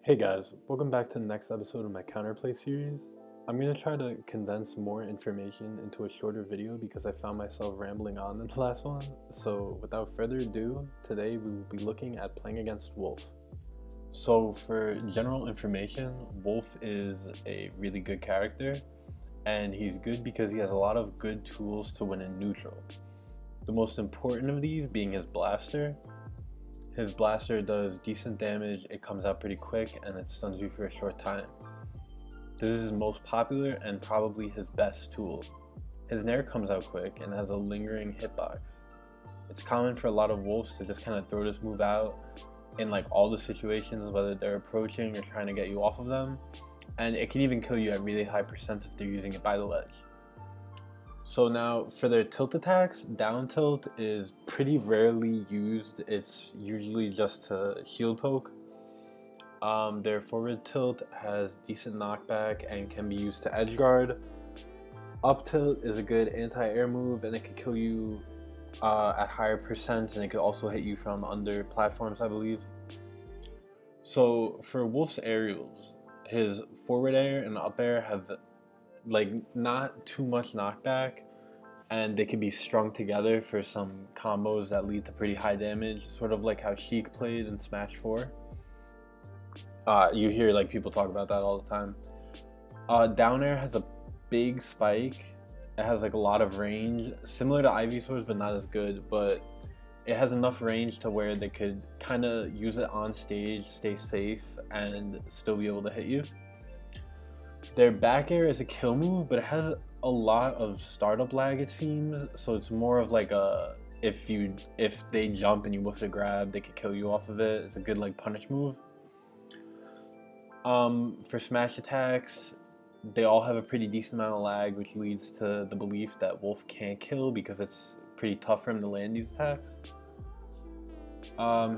Hey guys, welcome back to the next episode of my Counterplay series. I'm going to try to condense more information into a shorter video because I found myself rambling on in the last one. So without further ado, today we will be looking at playing against Wolf. So for general information, Wolf is a really good character, and he's good because he has a lot of good tools to win in neutral. The most important of these being his blaster. His blaster does decent damage, it comes out pretty quick, and it stuns you for a short time. This is his most popular and probably his best tool. His nair comes out quick and has a lingering hitbox. It's common for a lot of wolves to just kind of throw this move out in like all the situations, whether they're approaching or trying to get you off of them, and it can even kill you at really high percents if they're using it by the ledge. So now for their tilt attacks, down tilt is pretty rarely used. It's usually just to shield poke. Their forward tilt has decent knockback and can be used to edge guard. Up tilt is a good anti-air move, and it can kill you at higher percents, and it could also hit you from under platforms, I believe. So for Wolf's aerials, his forward air and up air have like not too much knockback, and they can be strung together for some combos that lead to pretty high damage, sort of like how Sheik played in Smash 4. You hear like people talk about that all the time. Down air has a big spike. It has like a lot of range, similar to Ivysaur's but not as good, but it has enough range to where they could kind of use it on stage, stay safe, and still be able to hit you. Their back air is a kill move, but it has a lot of startup lag, it seems, so it's more of like a if they jump and you whiff the grab, they could kill you off of it. It's a good like punish move. For smash attacks, they all have a pretty decent amount of lag, which leads to the belief that Wolf can't kill because it's pretty tough for him to land these attacks.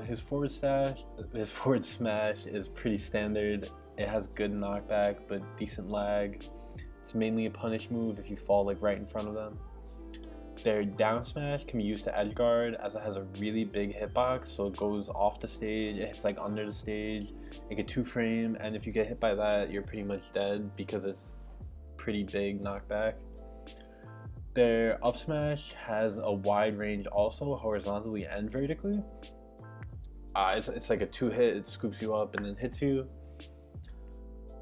His forward smash is pretty standard. It has good knockback but decent lag. It's mainly a punish move if you fall like right in front of them. Their down smash can be used to edge guard, as it has a really big hitbox, so it goes off the stage, it hits like under the stage, it can 2-frame, and if you get hit by that, you're pretty much dead because it's pretty big knockback. Their up smash has a wide range also, horizontally and vertically. It's like a 2-hit, it scoops you up and then hits you.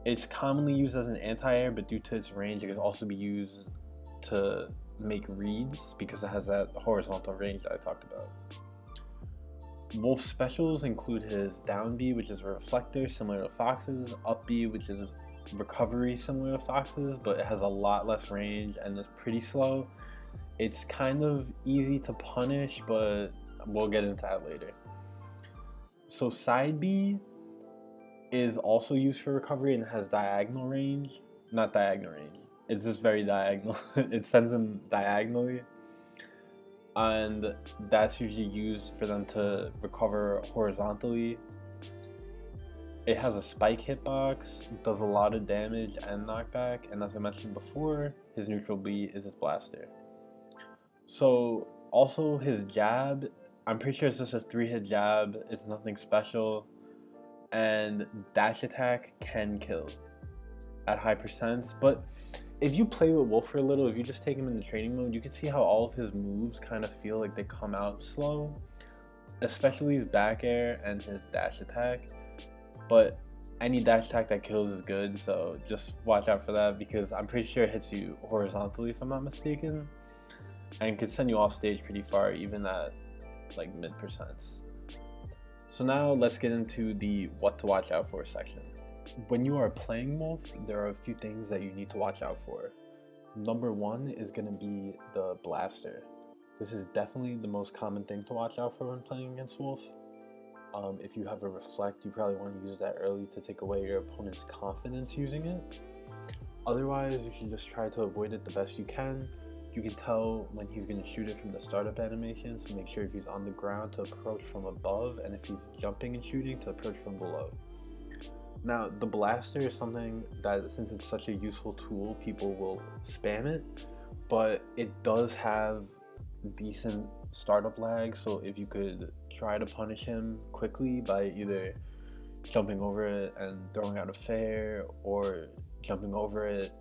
It's commonly used as an anti-air, but due to its range, it can also be used to make reads because it has that horizontal range that I talked about. Wolf's specials include his down B, which is a reflector similar to Fox's, up B, which is recovery similar to Fox's, but it has a lot less range and is pretty slow. It's kind of easy to punish, but we'll get into that later. So side B is also used for recovery and has diagonal range. Not diagonal range, it's just very diagonal. It sends them diagonally, and that's usually used for them to recover horizontally. It has a spike hitbox, does a lot of damage and knockback, and as I mentioned before, his neutral B is his blaster. So also his jab, I'm pretty sure it's just a 3-hit jab, it's nothing special. And dash attack can kill at high percents, but if you play with Wolf for a little, if you just take him into training mode, you can see how all of his moves kind of feel like they come out slow, especially his back air and his dash attack. But any dash attack that kills is good, so just watch out for that, because I'm pretty sure it hits you horizontally if I'm not mistaken, and could send you off stage pretty far even at like mid percents. So now let's get into the what to watch out for section. When you are playing Wolf, there are a few things that you need to watch out for. Number one is going to be the blaster. This is definitely the most common thing to watch out for when playing against Wolf. If you have a reflect, you probably want to use that early to take away your opponent's confidence using it. Otherwise, you should just try to avoid it the best you can. You can tell when he's going to shoot it from the startup animation, so make sure if he's on the ground to approach from above, and if he's jumping and shooting to approach from below. Now, the blaster is something that, since it's such a useful tool, people will spam it, but it does have decent startup lag, so if you could try to punish him quickly by either jumping over it and throwing out a fair, or jumping over it,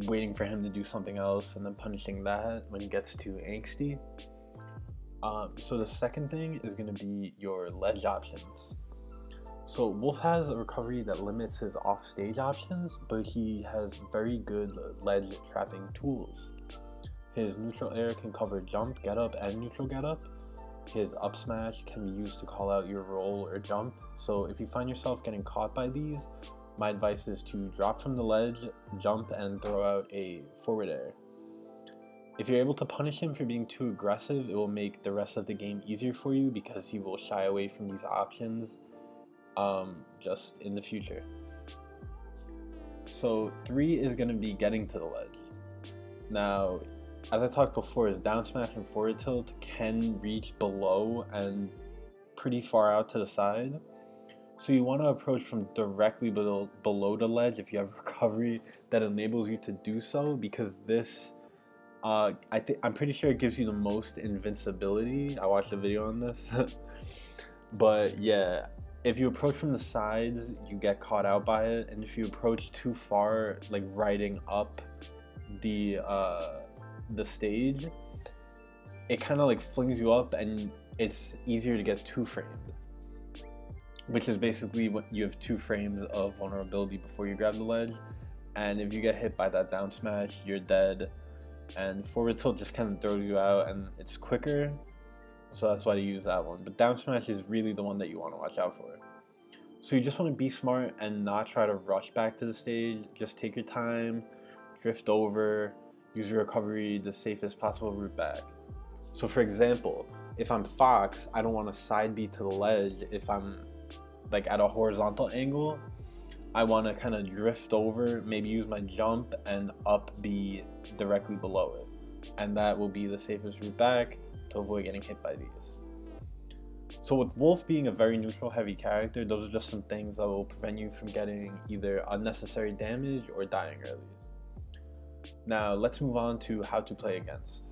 waiting for him to do something else, and then punishing that when he gets too angsty. So the second thing is going to be your ledge options. So Wolf has a recovery that limits his off-stage options, but he has very good ledge trapping tools. His neutral air can cover jump, get up, and neutral get up. His up smash can be used to call out your roll or jump. So if you find yourself getting caught by these, my advice is to drop from the ledge, jump, and throw out a forward air. If you're able to punish him for being too aggressive, it will make the rest of the game easier for you because he will shy away from these options just in the future. So 3 is going to be getting to the ledge. Now, as I talked before, his down smash and forward tilt can reach below and pretty far out to the side. So you want to approach from directly below the ledge if you have recovery that enables you to do so, because this, I'm pretty sure it gives you the most invincibility. I watched a video on this. But yeah, if you approach from the sides, you get caught out by it, and if you approach too far, like riding up the stage, it kind of like flings you up, and it's easier to get 2-framed, which is basically what you have 2 frames of vulnerability before you grab the ledge, and if you get hit by that down smash, you're dead. And forward tilt just kind of throws you out, and it's quicker, so that's why you use that one. But down smash is really the one that you want to watch out for. So you just want to be smart and not try to rush back to the stage. Just take your time, drift over, use your recovery the safest possible route back. So for example, if I'm Fox, I don't want to side B to the ledge. If I'm like at a horizontal angle, I want to kind of drift over, maybe use my jump and up B directly below it. And that will be the safest route back to avoid getting hit by these. So with Wolf being a very neutral heavy character, those are just some things that will prevent you from getting either unnecessary damage or dying early. Now let's move on to how to play against.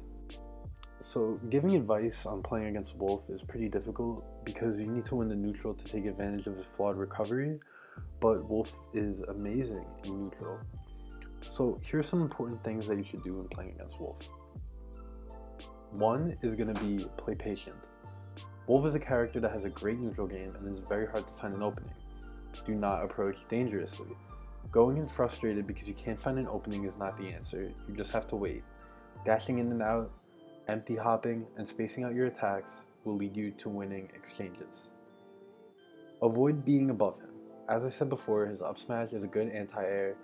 So giving advice on playing against Wolf is pretty difficult because you need to win the neutral to take advantage of his flawed recovery, but Wolf is amazing in neutral. So here's some important things that you should do when playing against Wolf. 1 is going to be play patient. Wolf is a character that has a great neutral game and is very hard to find an opening. Do not approach dangerously. Going in frustrated because you can't find an opening is not the answer, you just have to wait. Dashing in and out, empty hopping, and spacing out your attacks will lead you to winning exchanges. Avoid being above him. As I said before, his up smash is a good anti-air,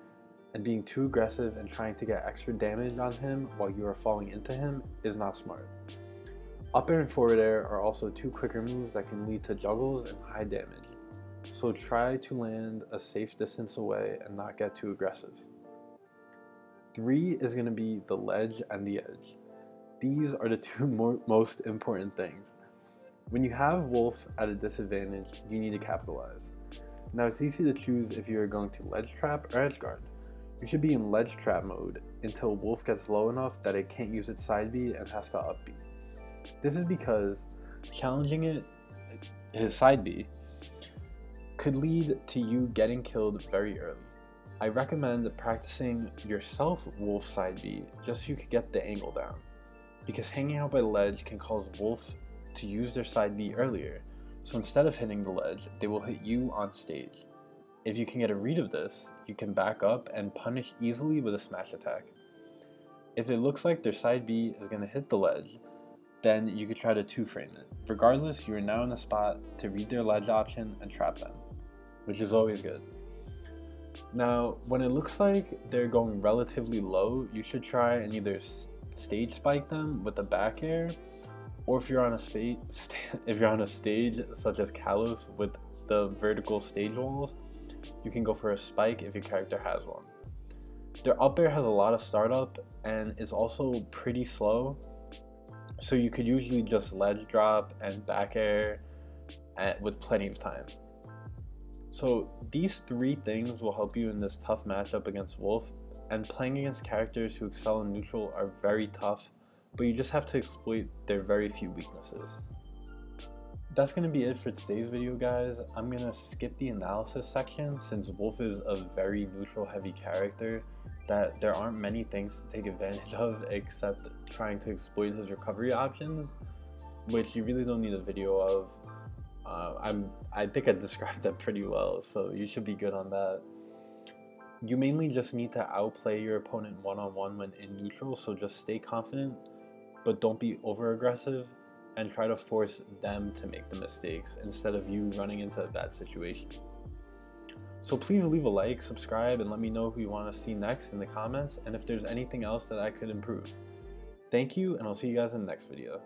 and being too aggressive and trying to get extra damage on him while you are falling into him is not smart. Up air and forward air are also 2 quicker moves that can lead to juggles and high damage, so try to land a safe distance away and not get too aggressive. 3 is going to be the ledge and the edge. These are the 2 most important things. When you have Wolf at a disadvantage, you need to capitalize. Now it's easy to choose if you are going to ledge trap or edge guard. You should be in ledge trap mode until Wolf gets low enough that it can't use its side B and has to up B. This is because challenging his side B could lead to you getting killed very early. I recommend practicing yourself Wolf side B just so you could get the angle down, because hanging out by the ledge can cause Wolf to use their side B earlier, so instead of hitting the ledge, they will hit you on stage. If you can get a read of this, you can back up and punish easily with a smash attack. If it looks like their side B is going to hit the ledge, then you could try to 2-frame it. Regardless, you are now in a spot to read their ledge option and trap them, which is always good. Now, when it looks like they're going relatively low, you should try and either stage spike them with a back air, or if you're on a stage such as Kalos with the vertical stage walls, you can go for a spike if your character has one. Their up air has a lot of startup and it's also pretty slow, so you could usually just ledge drop and back air with plenty of time. So these 3 things will help you in this tough matchup against Wolf, and playing against characters who excel in neutral are very tough, but you just have to exploit their very few weaknesses. That's going to be it for today's video, guys. I'm going to skip the analysis section since Wolf is a very neutral heavy character that there aren't many things to take advantage of except trying to exploit his recovery options, which you really don't need a video of. I think I described them pretty well, so you should be good on that. You mainly just need to outplay your opponent one-on-one when in neutral, so just stay confident, but don't be over-aggressive, and try to force them to make the mistakes instead of you running into a bad situation. So please leave a like, subscribe, and let me know who you want to see next in the comments, and if there's anything else that I could improve. Thank you, and I'll see you guys in the next video.